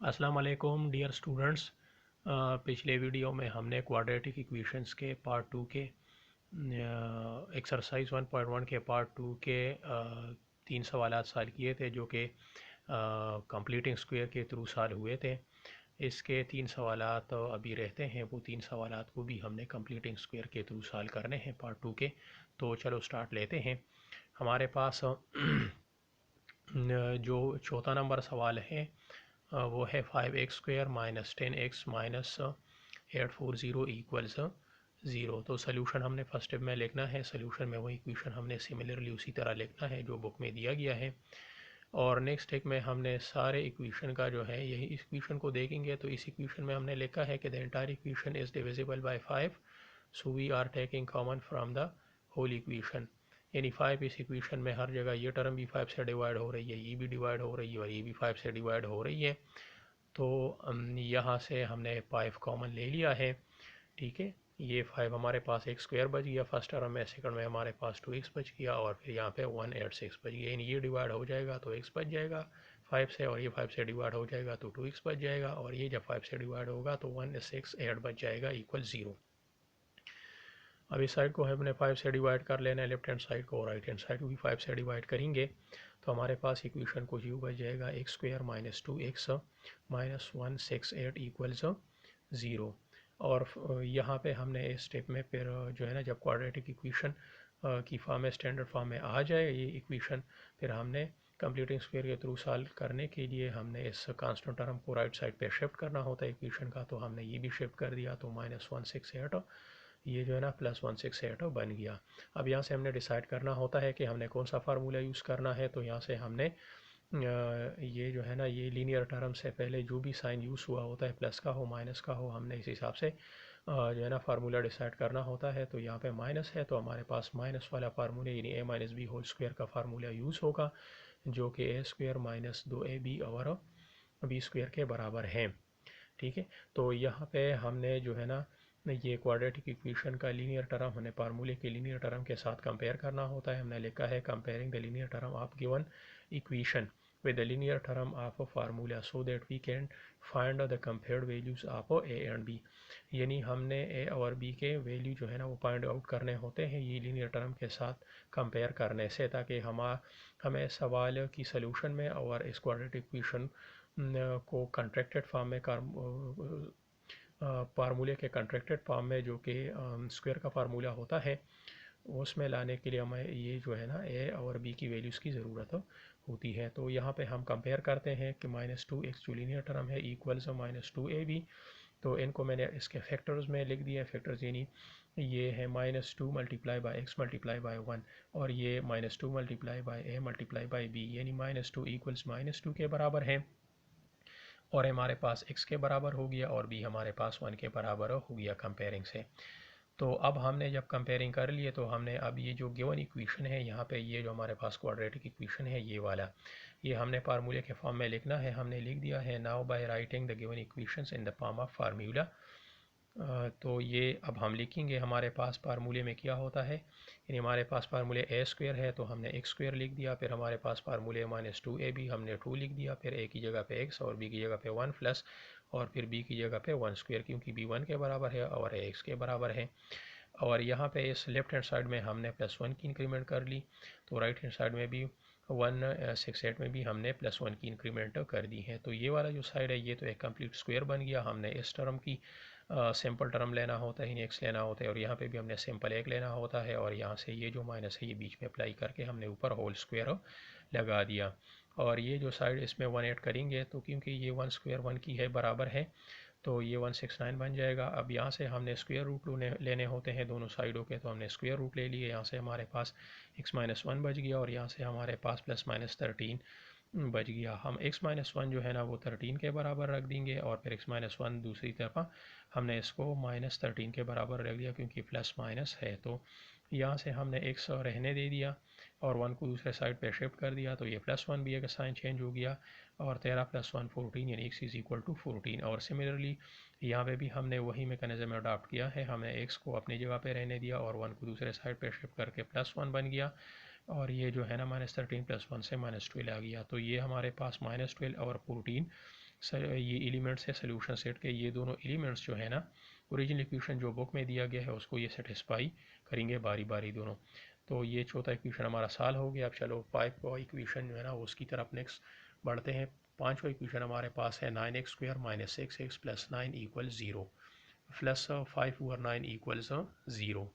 अस्सलाम वालेकुम dear students. पिछले वीडियो में हमने क्वाड्रेटिक इक्वेशंस के पार्ट 2 के एक्सरसाइज 1.1 के पार्ट 2 के 3 सवालात सॉल्व किए थे जो कि कंप्लीटिंग स्क्वायर के थ्रू सॉल्व हुए थे। इसके 3 सवालात तो अभी रहते हैं, वो 3 सवालात को भी हमने कंप्लीटिंग स्क्वायर के थ्रू सॉल्व करने हैं पार्ट 2 के। तो चलो स्टार्ट लेते हैं। हमारे पास जो चौथा नंबर सवाल है वो है 5x² minus 10x minus 840 equals 0। तो सोल्यूशन हमने फर्स्ट स्टेप में लिखना है। सोल्यूशन में वही इक्वेशन हमने सिमिलरली उसी तरह लिखना है जो बुक में दिया गया है। और नेक्स्ट स्टेप में हमने सारे इक्वेशन का जो है यही इक्वेशन को देखेंगे। तो इस इक्वेशन में हमने लिखा है कि the entire equation is divisible by 5, so we are taking common from the whole equation. यानी 5 इस इक्वेशन में हर जगह ये टर्म भी 5 से डिवाइड हो रही है, ये भी डिवाइड हो रही है और ये भी 5 से डिवाइड हो रही है। तो यहाँ से हमने 5 कॉमन ले लिया है। ठीक है, ये 5 हमारे पास एक स्क्वायर बच गया फर्स्ट टर्म में, सेकंड में हमारे पास 2x बच गया और फिर यहाँ पे 186 बच गया। यानी ये डिवाइड हो जाएगा तो x बच जाएगा 5 से, और ये 5 से डिवाइड हो जाएगा तो 2x बच जाएगा, और ये जब 5 से डिवाइड होगा तो 168 बच जाएगा इक्वल 0। अब इस साइड को हमने 5 से डिवाइड कर लेना है, लेफ्ट हैंड साइड को, और राइट हैंड साइड को भी 5 से डिवाइड करेंगे तो हमारे पास इक्वेशन कुछ यूँ बच जाएगा x² minus 2x minus 168 equals 0। और यहाँ पे हमने इस स्टेप में फिर जो है ना, जब क्वाड्रेटिक इक्वेशन की फॉर्म में, स्टैंडर्ड फॉर्म में आ जाए ये इक्वेशन, फिर हमने कंप्लीटिंग स्क्वायर के थ्रू सॉल्व करने के लिए हमने इस कांस्टेंट टर्म को राइट साइड पे शिफ्ट करना होता है इक्वेशन का। तो हमने ये भी शिफ्ट कर दिया तो माइनस 168 ये जो है ना प्लस 168 बन गया। अब यहाँ से हमने डिसाइड करना होता है कि हमने कौन सा फार्मूला यूज़ करना है। तो यहाँ से हमने ये जो है ना, ये लीनियर टर्म से पहले जो भी साइन यूज़ हुआ होता है, प्लस का हो माइनस का हो, हमने इस हिसाब से जो है ना फार्मूला डिसाइड करना होता है। तो यहाँ पे माइनस है तो हमारे पास माइनस वाला फार्मूला यानी a minus B whole square का फार्मूला यूज़ होगा, जो कि a² माइनस 2ab और b स्क्वायर के बराबर है। ठीक है, तो यहाँ पे हमने जो है ना, ये क्वाड्रेटिक इक्वेशन का लीनियर टर्म हमने फार्मूले के लीनियर टर्म के साथ कंपेयर करना होता है। हमने लिखा है comparing the linear term of given equation with the linear term of a formula so that we can find the compared values of a and b। यानी हमने a और b के वैल्यू जो है ना वो फाइंड आउट करने होते हैं ये लीनियर टर्म के साथ कंपेयर करने से, ताकि हमें सवाल की सलूशन में और इस क्वाड्रेटिक इक्वेशन को कंट्रैक्टेड फॉर्म में फार्मूले के कंट्रैक्टेड फॉर्म में, जो कि स्क्वायर का फार्मूला होता है, उसमें लाने के लिए हमें ये जो है ना ए और बी की वैल्यूज़ की ज़रूरत होती है। तो यहाँ पे हम कंपेयर करते हैं कि माइनस 2x जो लीनियर टर्म है इक्वल्स माइनस 2ab। तो इनको मैंने इसके फैक्टर्स में लिख दिया। फैक्टर्स यानी ये है minus 2 multiply by X multiply by 1, और ये minus 2 multiply by A multiply by B, यानी माइनस 2 इक्वल्स माइनस 2 के बराबर है, और हमारे पास x के बराबर हो गया और b हमारे पास 1 के बराबर हो गया कंपेयरिंग से। तो अब हमने जब कंपेयरिंग कर लिए तो हमने अब ये जो गिवन इक्वेशन है यहाँ पे, ये जो हमारे पास क्वाड्रेटिक इक्वेशन है ये वाला, ये हमने फार्मूले के फॉर्म में लिखना है। हमने लिख दिया है now by writing the given equations in the form of formula. तो ये अब हम लिखेंगे। हमारे पास फार्मूले में क्या होता है, यानी हमारे पास फार्मूले a² है तो हमने x² लिख दिया। फिर हमारे पास फार्मूले माइनस 2ab हमने 2 लिख दिया। फिर a की जगह पे x और b की जगह पे 1 प्लस, और फिर b की जगह पे 1² क्योंकि b 1 के बराबर है और a x के बराबर है। और यहाँ पे इस लेफ्ट हैंड साइड में हमने प्लस 1 की इंक्रीमेंट कर ली, तो राइट हैंड साइड में भी 168 में भी हमने प्लस 1 की इंक्रीमेंट कर दी है। तो ये वाला जो साइड है ये तो एक कंप्लीट स्क्वायर बन गया। हमने इस टर्म की सिंपल टर्म लेना होता है, एक्स लेना होता है, और यहाँ पे भी हमने सिंपल एक लेना होता है, और यहाँ से ये जो माइनस है ये बीच में अप्लाई करके हमने ऊपर होल स्क्वायर लगा दिया। और ये जो साइड इसमें 1 ऐड करेंगे तो क्योंकि ये 1² 1 की है बराबर है तो ये 169 बन जाएगा। अब यहाँ से हमने स्क्वायर रूट लेने होते हैं दोनों साइडों के, तो हमने स्क्वायर रूट ले लिए। यहाँ से हमारे पास x माइनस 1 बच गया और यहाँ से हमारे पास प्लस माइनस 13 बच गया। हम x माइनस 1 जो है ना वो 13 के बराबर रख देंगे, और फिर x माइनस 1 दूसरी तरफ हमने इसको माइनस 13 के बराबर रख दिया क्योंकि प्लस माइनस है। तो यहाँ से हमने x रहने दे दिया और 1 को दूसरे साइड पे शिफ्ट कर दिया, तो ये प्लस 1 भी एक साइन चेंज हो गया, और 13 प्लस 1 14, यानी x इज़ इक्वल टू 14। और सिमिलरली यहाँ पे भी हमने वही मैकेनिज्म अडॉप्ट किया है। हमने x को अपनी जगह पे रहने दिया और 1 को दूसरे साइड पे शिफ्ट करके प्लस 1 बन गया, और ये जो है ना माइनस 13 प्लस 1 से माइनस 12 आ गया। तो ये हमारे पास माइनस 12 और 14 ये एलिमेंट्स है सोल्यूशन सेट के, ये दोनों एलिमेंट्स जो है ना ओरिजिनल इक्वेशन जो बुक में दिया गया है उसको ये सेटिस्फाई करेंगे बारी बारी दोनों। तो ये चौथा इक्वेशन हमारा सॉल्व हो गया। अब चलो पाँचवा इक्वेशन जो है ना उसकी तरफ नेक्स्ट बढ़ते हैं। पाँचवा इक्वेशन हमारे पास है 9x² minus 6x plus 9 equal 0 plus 5/9 equals 0।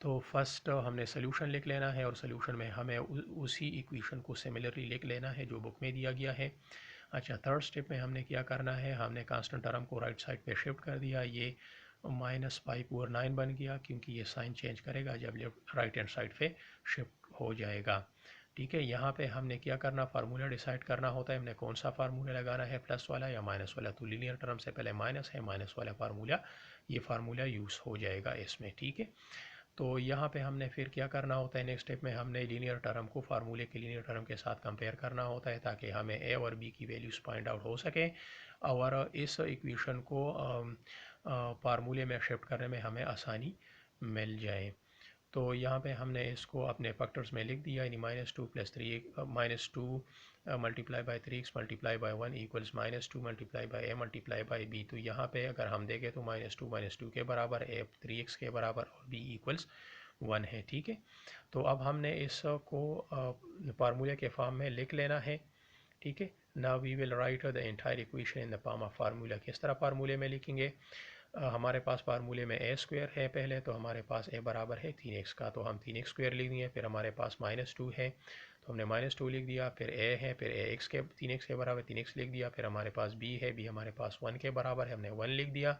तो फर्स्ट हमने सोल्यूशन लिख लेना है और सोल्यूशन में हमें उसी इक्वेशन को सिमिलरली लिख लेना है जो बुक में दिया गया है। अच्छा, थर्ड स्टेप में हमने क्या करना है, हमने कांस्टेंट टर्म को राइट साइड पे शिफ्ट कर दिया। ये -5/9 बन गया क्योंकि ये साइन चेंज करेगा जब लेफ्ट राइट हैंड साइड पे शिफ्ट हो जाएगा। ठीक है, यहाँ पे हमने क्या करना, फार्मूला डिसाइड करना होता है। हमने कौन सा फार्मूला लगाना है, प्लस वाला या माइनस वाला। तो लीनियर टर्म से पहले माइनस है, माइनस वाला फार्मूला, ये फार्मूला यूज़ हो जाएगा इसमें। ठीक है, तो यहाँ पे हमने फिर क्या करना होता है, नेक्स्ट स्टेप में हमने लीनियर टर्म को फार्मूले के लीनियर टर्म के साथ कंपेयर करना होता है ताकि हमें ए और बी की वैल्यूज़ पॉइंट आउट हो सके और इस इक्वेशन को फार्मूले में शिफ्ट करने में हमें आसानी मिल जाए। तो यहाँ पे हमने इसको अपने फैक्टर्स में लिख दिया, यानी -2 + 3 -2 multiply by 3x multiply by 1 equals -2 multiply by a multiply by b। तो यहाँ पे अगर हम देखें तो -2 के बराबर, a 3x के बराबर और b इक्वल्स 1 है। ठीक है, तो अब हमने इसको फार्मूले के फॉर्म में लिख लेना है। ठीक है, now we will write the entire equation in the form of formula. किस तरह फार्मूले में लिखेंगे, हमारे पास फार्मूले में a² है पहले, तो हमारे पास a बराबर है 3x का, तो हम 3x² लिख दिए। फिर हमारे पास -2 है तो हमने -2 लिख दिया। फिर a है, फिर a x के 3x के बराबर 3x लिख दिया। फिर हमारे पास b है, b हमारे पास 1 के बराबर है, हमने 1 लिख दिया।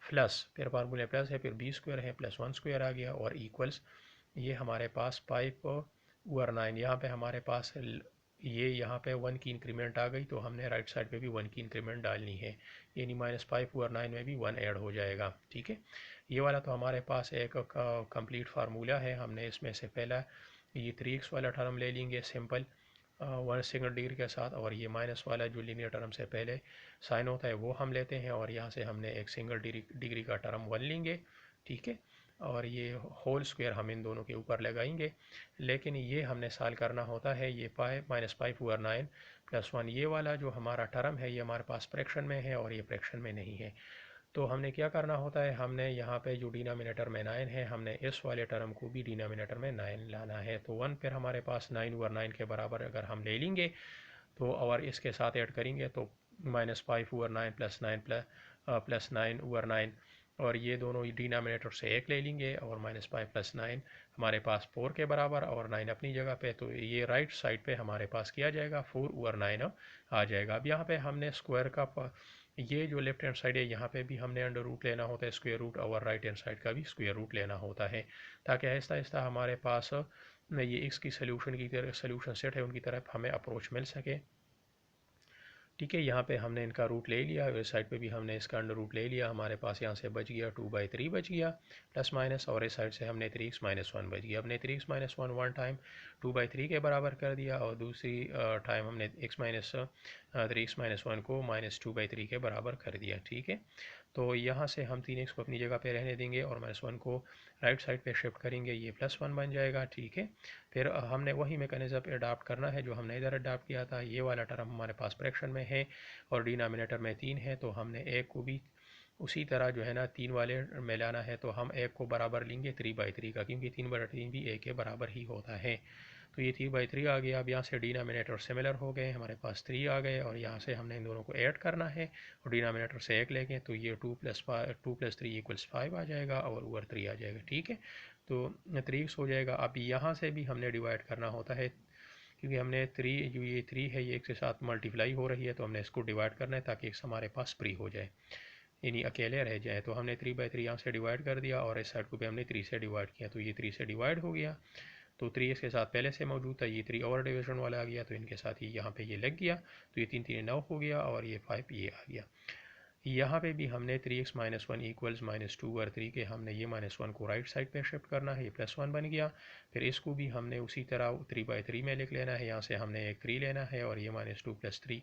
प्लस, फिर फार्मूले प्लस है, फिर b² है, प्लस 1² आ गया और इक्वल्स ये हमारे पास 5/9। यहाँ पे हमारे पास ये यहाँ पे 1 की इंक्रीमेंट आ गई तो हमने राइट साइड पे भी 1 की इंक्रीमेंट डालनी है, यानी -5/9 में भी 1 ऐड हो जाएगा। ठीक है, ये वाला तो हमारे पास एक कंप्लीट फार्मूला है। हमने इसमें से पहला ये 3x वाला टर्म ले लेंगे सिंपल 1 सेकंड डिग्री के साथ, और ये माइनस वाला जो लीनियर टर्म से पहले साइन होता है वो हम लेते हैं, और यहाँ से हमने एक सिंगल डिग्री का टर्म 1 लेंगे। ठीक है, और ये होल स्क्वायर हम इन दोनों के ऊपर लगाएंगे। लेकिन ये हमने सॉल्व करना होता है, ये -5/9 + 1 ये वाला जो हमारा टर्म है ये हमारे पास फ्रैक्शन में है और ये फ्रैक्शन में नहीं है। तो हमने क्या करना होता है, हमने यहाँ पे जो डिनोमिनेटर में 9 है, हमने इस वाले टर्म को भी डिनोमिनेटर में 9 लाना है। तो 1 फिर हमारे पास 9/9 के बराबर अगर हम ले लेंगे तो और इसके साथ ऐड करेंगे तो -5/9 + 9 + 9/9, और ये दोनों डिनोमिनेटर से एक ले लेंगे और -5 + 9 हमारे पास 4 के बराबर और 9 अपनी जगह पे। तो ये राइट साइड पे हमारे पास किया जाएगा 4/9 आ जाएगा। अब यहाँ पे हमने स्क्वायर का ये जो लेफ्ट हैंड साइड है यहाँ पे भी हमने अंडर रूट लेना होता है स्क्वायर रूट, और राइट हैंड साइड का भी स्क्वायर रूट लेना होता है ताकि आहिस्ता आहिस्ता हमारे पास ये एक्स की सोल्यूशन की तरह सोल्यूशन सेट है उनकी तरफ हमें अप्रोच मिल सके। ठीक है, यहाँ पे हमने इनका रूट ले लिया, इस साइड पे भी हमने इसका अंडर रूट ले लिया। हमारे पास यहाँ से बच गया 2/3 बच गया प्लस माइनस, और इस साइड से हमने 3x - 1 बच गया। हमने 3x - 1 वन टाइम 2/3 के बराबर कर दिया और दूसरी टाइम हमने 3x - 1 को -2/3 के बराबर कर दिया। ठीक है, तो यहाँ से हम 3x को अपनी जगह पे रहने देंगे और -1 को राइट साइड पे शिफ्ट करेंगे, ये +1 बन जाएगा। ठीक है, फिर हमने वही मैकेनिज्म अडाप्ट करना है जो हमने इधर अडाप्ट किया था। ये वाला टर्म हमारे पास फ्रैक्शन में है और डिनोमिनेटर में 3 है, तो हमने एक को भी उसी तरह जो है ना 3 वाले में लाना है। तो हम एक को बराबर लेंगे 3/3 का, क्योंकि 3/3 भी एक के बराबर ही होता है। तो ये 3/3 आ गया। अब यहाँ से डिनोमिनेटर सिमिलर हो गए, हमारे पास 3 आ गए और यहाँ से हमने इन दोनों को ऐड करना है और डिनोमिनेटर से 1 लेंगे तो ये 2 + 3 = 5 आ जाएगा और ऊपर 3 आ जाएगा। ठीक है, तो 3x हो जाएगा। अब यहाँ से भी हमने डिवाइड करना होता है क्योंकि हमने 3 जो ये 3 है ये एक के साथ मल्टीप्लाई हो रही है, तो हमने इसको डिवाइड करना है ताकि x हमारे पास फ्री हो जाए, यानी अकेले रह जाए। तो हमने 3/3 यहाँ से डिवाइड कर दिया और इस साइड को भी हमने 3 से डिवाइड किया, तो ये 3 से डिवाइड हो गया। तो 3 के साथ पहले से मौजूद था, ये 3 और डिवीजन वाला आ गया तो इनके साथ ही यहाँ पे ये लग गया, तो ये 3 3 9 हो गया और ये 5 ये आ गया। यहाँ पे भी हमने 3x - 1 इक्वल्स -2/3 के हमने ये -1 को राइट साइड पे शिफ्ट करना है, ये +1 बन गया। फिर इसको भी हमने उसी तरह 3/3 में लिख लेना है, यहाँ से हमने एक 3 लेना है और ये -2 + 3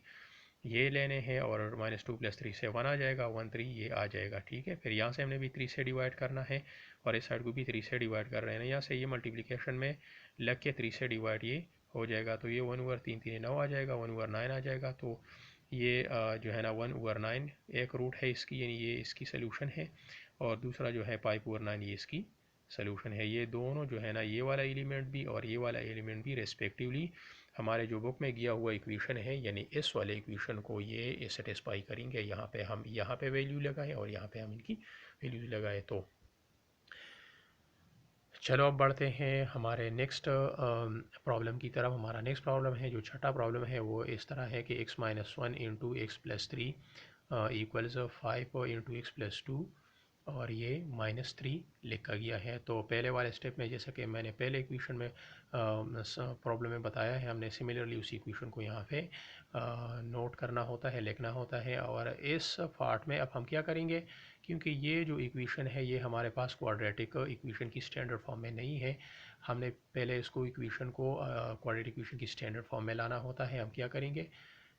ये लेने हैं और -2 + 3 से 1 आ जाएगा, 1 3 ये आ जाएगा। ठीक है, फिर यहाँ से हमने भी 3 से डिवाइड करना है और इस साइड को भी 3 से डिवाइड कर रहे हैं। यहाँ से ये मल्टीप्लिकेशन में लग के 3 से डिवाइड ये हो जाएगा, तो ये 1/3 3 9 आ जाएगा, 1/9 आ जाएगा। तो ये जो है ना 1/9 एक रूट है इसकी, यानी ये इसकी सलूशन है, और दूसरा जो है π/9 ये इसकी सलूशन है। ये दोनों जो है ना, ये वाला एलिमेंट भी और ये वाला एलिमेंट भी रेस्पेक्टिवली हमारे जो बुक में गया हुआ इक्वेशन है, यानी इस वाले इक्वेशन को ये सेटिस्फाई करेंगे। यहाँ पे हम यहाँ पे वैल्यू लगाएं और यहाँ पे हम इनकी वैल्यू लगाएं। तो चलो अब बढ़ते हैं हमारे नेक्स्ट प्रॉब्लम की तरफ। हमारा नेक्स्ट प्रॉब्लम है, जो छठा प्रॉब्लम है, वो इस तरह है कि x-1 into x plus 3 equals 5 into x plus 2, और ये -3 लिखा गया है। तो पहले वाले स्टेप में, जैसा कि मैंने पहले इक्वेशन में प्रॉब्लम में बताया है, हमने सिमिलरली उसी इक्वेशन को यहाँ पे नोट करना होता है, लिखना होता है। और इस पार्ट में अब हम क्या करेंगे, क्योंकि ये जो इक्वेशन है ये हमारे पास क्वाड्रेटिक इक्वेशन की स्टैंडर्ड फॉर्म में नहीं है, हमने पहले इसको इक्वेशन को क्वाड्रेटिक इक्वेशन की स्टैंडर्ड फॉर्म में लाना होता है। हम क्या करेंगे,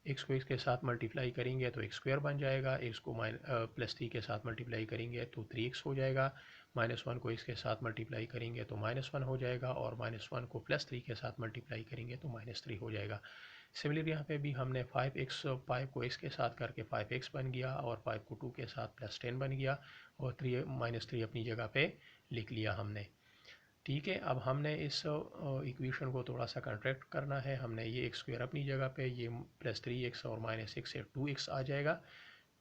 एक्स को एक्स के साथ मल्टीप्लाई करेंगे तो एक्स स्क्वायर बन जाएगा, एक्स को +3 के साथ मल्टीप्लाई करेंगे तो 3x हो जाएगा, -1 को एक्स के साथ मल्टीप्लाई करेंगे तो -1 हो जाएगा, और -1 को +3 के साथ मल्टीप्लाई करेंगे तो -3 हो जाएगा। सिमिलर यहाँ पे भी हमने 5 को x के साथ करके 5x बन गया, और 5 को 2 के साथ +10 बन गया, और -3 अपनी जगह पे लिख लिया हमने। ठीक है, अब हमने इस इक्वेशन को थोड़ा सा कंट्रैक्ट करना है। हमने ये एक्स स्क्वायर अपनी जगह पे, ये +3x और -x से 2x आ जाएगा,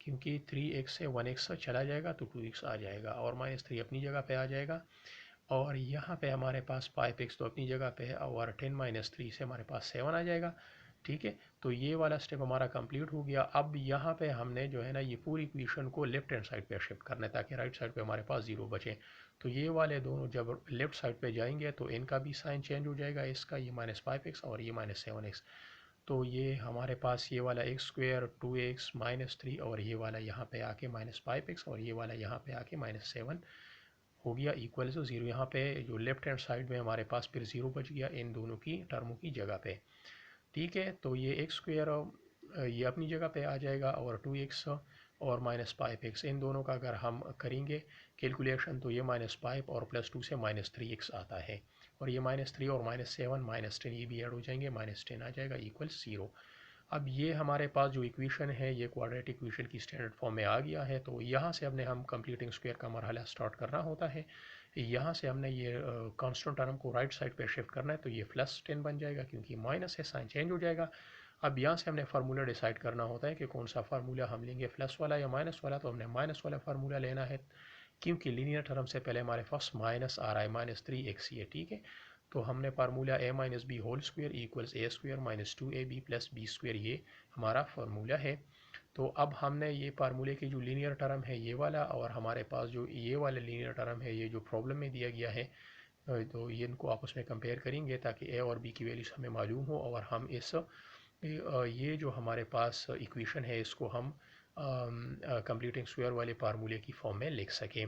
क्योंकि 3x से 1x चला जाएगा तो 2x आ जाएगा, और -3 अपनी जगह पे आ जाएगा। और यहाँ पे हमारे पास 5x तो अपनी जगह पे है, और 10 - 3 से हमारे पास 7 आ जाएगा। ठीक है, तो ये वाला स्टेप हमारा कंप्लीट हो गया। अब यहाँ पे हमने जो है ना, ये पूरी इक्वेशन को लेफ्ट हैंड साइड पे शिफ्ट करना है, ताकि राइट साइड पे हमारे पास 0 बचे। तो ये वाले दोनों जब लेफ्ट साइड पे जाएंगे तो इनका भी साइन चेंज हो जाएगा, इसका ये -5x और ये -7x। तो ये हमारे पास ये वाला एक्स स्क्वायर 2x -3, और ये वाला यहाँ पे आके -5x, और ये वाला यहाँ पे आके -7 हो गया, इक्वल टू 0। यहाँ पे जो लेफ्ट हैंड साइड में हमारे पास फिर 0 बच गया इन दोनों की टर्मों की जगह पे। ठीक है, तो ये एक्स स्क्वायर ये अपनी जगह पे आ जाएगा, और 2x और -5x इन दोनों का अगर हम करेंगे कैलकुलेशन तो ये -5 और +2 से -3x आता है, और ये -3 और -7 -10 ये भी ऐड हो जाएंगे, -10 आ जाएगा, इक्वल 0। अब ये हमारे पास जो इक्वेशन है ये क्वाड्रेटिक इक्वेशन की स्टैंडर्ड फॉर्म में आ गया है। तो यहाँ से हमने हम कंप्लीटिंग स्क्वायर का मरहला स्टार्ट करना होता है। यहाँ से हमने ये कांस्टेंट टर्म को राइट साइड पे शिफ्ट करना है, तो ये +10 बन जाएगा, क्योंकि माइनस है, साइन चेंज हो जाएगा। अब यहाँ से हमने फार्मूला डिसाइड करना होता है कि कौन सा फार्मूला हम लेंगे, प्लस वाला या माइनस वाला। तो हमने माइनस वाला फार्मूला लेना है, क्योंकि लीनियर टर्म से पहले हमारे पास माइनस आ रहा है, -3x ये। ठीक है, तो हमने formula a - b whole square equals a square -2ab + b square, ये हमारा फार्मूला है। तो अब हमने ये फार्मूले की जो लीनियर टर्म है ये वाला, और हमारे पास जो ये वाला लीनियर टर्म है ये जो प्रॉब्लम में दिया गया है, तो ये इनको आपस में कंपेयर करेंगे ताकि a और b की वैल्यूज हमें मालूम हो, और हम इस ये जो हमारे पास इक्वेशन है इसको हम कंप्लीटिंग स्क्वायर वाले फार्मूले की फॉर्म में लिख सकें।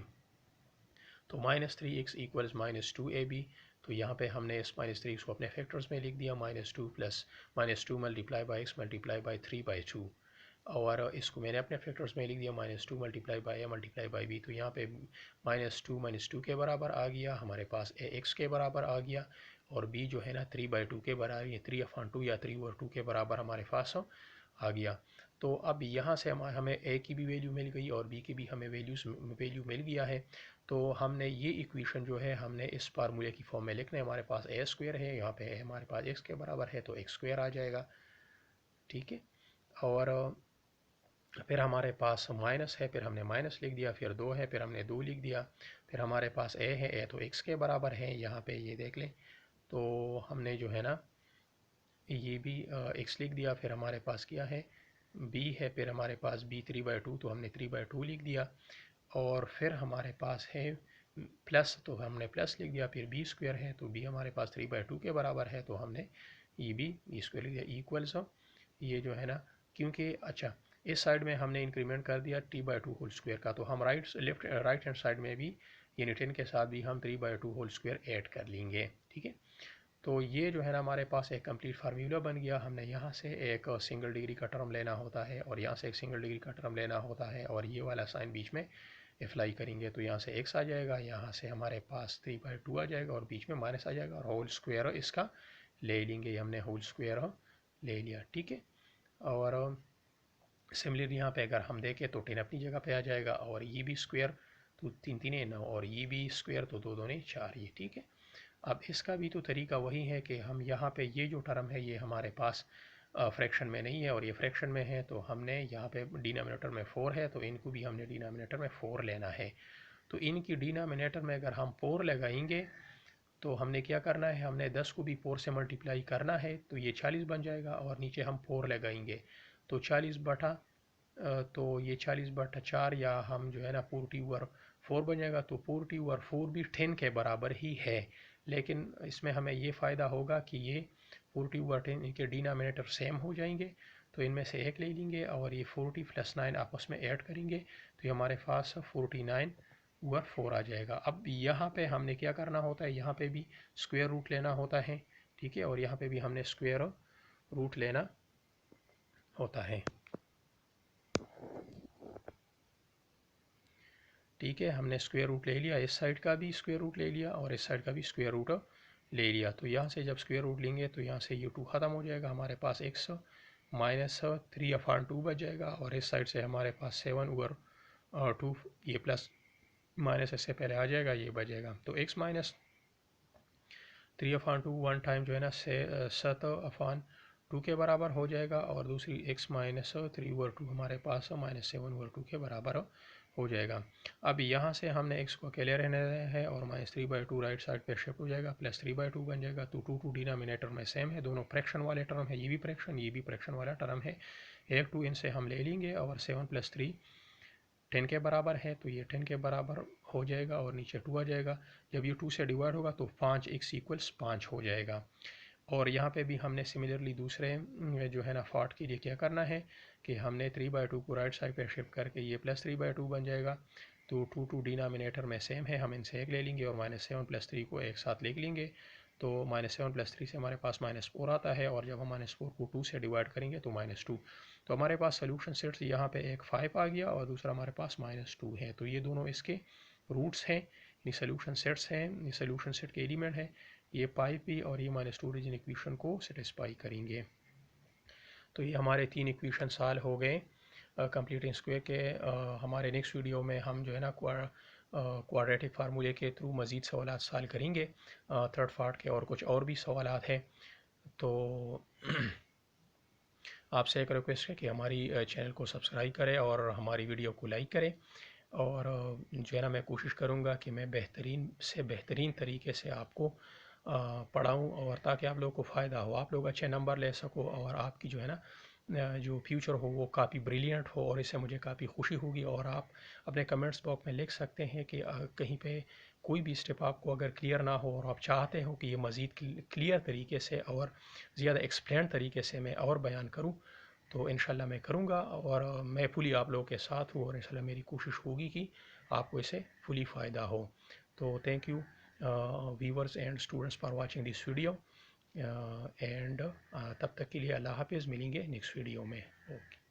तो -3x इक्वल्स -2ab। तो यहाँ पे हमने इस -3 को अपने फैक्टर्स में लिख दिया, -2 + -2 multiply by x multiply by 3/2, और इसको मैंने अपने फैक्टर्स में लिख दिया -2 multiply by a multiply by b। तो यहाँ पे -2 के बराबर आ गया, हमारे पास a x के बराबर आ गया, और b जो है ना 3/2 के बराबर, 3/2 या 3/2 के बराबर हमारे पास आ गया। तो अब यहाँ से हमें a की भी वैल्यू मिल गई और b की भी हमें वैल्यू मिल गया है। तो हमने ये इक्वेशन जो है हमने इस फार्मूले की फॉर्म में लिखना है। हमारे पास a स्क्वायर है, यहाँ पे हमारे पास x के बराबर है तो x स्क्वायर आ जाएगा। ठीक है, और फिर हमारे पास माइनस है, फिर हमने माइनस लिख दिया, फिर 2 है, फिर हमने 2 लिख दिया, फिर हमारे पास a है, a तो x के बराबर है, यहाँ पे ये देख लें। तो हमने जो है ना ये भी x लिख दिया, फिर हमारे पास क्या है b है, फिर हमारे पास b 3/2 तो हमने 3/2 लिख दिया, और फिर हमारे पास है प्लस, तो हमने प्लस लिख दिया, फिर b स्क्वायर है तो b हमारे पास 3/2 के बराबर है, तो हमने ये भी b स्क्वायर लिख दिया, इक्वल्स ये जो है ना, क्योंकि अच्छा इस साइड में हमने इंक्रीमेंट कर दिया t/2 होल स्क्वायर का, तो हम राइट हैंड साइड में भी यानी 10 के साथ भी हम 3/2 होल स्क्वायर ऐड कर लेंगे। ठीक है, तो ये जो है ना हमारे पास एक कंप्लीट फार्मूला बन गया। हमने यहाँ से एक सिंगल डिग्री का टर्म लेना होता है, और यहाँ से एक सिंगल डिग्री का टर्म लेना होता है, और ये वाला साइन बीच में अप्लाई करेंगे तो यहाँ से x आ जाएगा, यहाँ से हमारे पास 3/2 आ जाएगा, और बीच में माइनस आ जाएगा, और होल स्क्वायर इसका ले लेंगे, हमने होल स्क्वायर ले लिया। ठीक है, और सिमिलरली यहाँ पे अगर हम देखें तो 10 अपनी जगह पे आ जाएगा, और ये भी स्क्वायर तो 3 3 9, और ये भी स्क्वायर तो 2 2 4, ये ठीक है। अब इसका भी तो तरीका वही है कि हम यहाँ पे ये जो टर्म है ये हमारे पास फ्रैक्शन में नहीं है और ये फ्रैक्शन में है, तो हमने यहाँ पे डिनोमिनेटर में 4 है तो इनको भी हमने डिनोमिनेटर में 4 लेना है। तो इनकी डिनोमिनेटर में अगर हम 4 लगाएंगे तो हमने क्या करना है, हमने 10 को भी 4 से मल्टीप्लाई करना है, तो ये 40 बन जाएगा, और नीचे हम 4 लगाएंगे तो 40 बटा तो ये 40 बटा 4, या हम जो है ना 4 बन जाएगा। तो 4 भी 10 के बराबर ही है, लेकिन इसमें हमें ये फ़ायदा होगा कि ये 4 के डिनोमिनेटर सेम हो जाएंगे, तो इनमें से एक ले लेंगे और ये 40 + 9 आपस में ऐड करेंगे, तो ये हमारे पास 49/4 आ जाएगा। अब यहाँ पे हमने क्या करना होता है, यहाँ पे भी स्क्वायर रूट लेना होता है, ठीक है, और यहाँ पे भी हमने स्क्वायर रूट लेना होता है, ठीक है। हमने स्क्वायर रूट ले लिया, इस साइड का भी स्क्वायर रूट ले लिया और इस साइड का भी स्क्वायर रूट ले लिया। तो यहाँ से जब स्क्वायर रूट लेंगे तो यहाँ से ये 2 ख़त्म हो जाएगा, हमारे पास x -3/2 बच जाएगा, और इस साइड से हमारे पास 7/2, ये प्लस माइनस इससे पहले आ जाएगा, ये बच जाएगा। तो x -3/2 वन टाइम जो है ना 7/2 के बराबर हो जाएगा, और दूसरी x -3/2 हमारे पास -7/2 के बराबर हो जाएगा। अब यहाँ से हमने x को अकेले रहने है और -3/2 राइट साइड पे शिफ्ट हो जाएगा, +3/2 बन जाएगा। तो 2 डिनोमिनेटर में सेम है, दोनों फ्रैक्शन वाले टर्म है, ये भी फ्रैक्शन वाला टर्म है। एक 2 इनसे हम ले लेंगे, और 7 + 3 10 के बराबर है, तो ये 10 के बराबर हो जाएगा और नीचे 2 आ जाएगा। जब ये 2 से डिवाइड होगा तो 5x = 5 हो जाएगा। और यहाँ पे भी हमने सिमिलरली दूसरे जो है ना पार्ट के लिए क्या करना है कि हमने 3/2 को राइट साइड पे शिफ्ट करके ये +3/2 बन जाएगा। तो 2 डिनोमिनेटर में सेम है, हम इनसे एक ले लेंगे और -7 + 3 को एक साथ लिख लेंगे। तो -7 + 3 से हमारे पास -4 आता है, और जब हम -4 को 2 से डिवाइड करेंगे तो -2। तो हमारे पास सोल्यूशन सेट्स यहाँ पे एक 5 आ गया और दूसरा हमारे पास -2 है। तो ये दोनों इसके रूट्स हैं, ये सोल्यूशन सेट्स हैं, ये सोल्यूशन सेट के एलिमेंट हैं। ये पाई पी और ये -2 ओरिजिन इक्वेशन को सेटिस्फाई करेंगे। तो ये हमारे 3 इक्वेशन सॉल्व हो गए कंप्लीटिंग स्क्वायर के। हमारे नेक्स्ट वीडियो में हम जो है ना क्वाड्रेटिक फार्मूले के थ्रू मज़ीद सवाल सॉल्व करेंगे थर्ड पार्ट के, और कुछ और भी सवाल हैं। तो आपसे एक रिक्वेस्ट है कि हमारी चैनल को सब्सक्राइब करें और हमारी वीडियो को लाइक करें, और जो है ना मैं कोशिश करूँगा कि मैं बेहतरीन से बेहतरीन तरीके से आपको पढ़ाऊँ, और ताकि आप लोगों को फ़ायदा हो, आप लोग अच्छे नंबर ले सको, और आपकी जो है ना जो फ्यूचर हो वो काफ़ी ब्रिलियंट हो, और इससे मुझे काफ़ी खुशी होगी। और आप अपने कमेंट्स बॉक्स में लिख सकते हैं कि कहीं पे कोई भी स्टेप आपको अगर क्लियर ना हो और आप चाहते हो कि ये मज़ीद क्लियर तरीके से और ज़्यादा एक्सप्लेन तरीके से मैं और बयान करूँ, तो इंशाल्लाह मैं करूँगा, और मैं फुली आप लोगों के साथ हूँ, और इंशाल्लाह मेरी कोशिश होगी कि आपको इससे फुली फ़ायदा हो। तो thank you viewers and students for watching this video, and तब तक के लिए अल्लाह हाफिज़, मिलेंगे नेक्स्ट वीडियो में। ओके।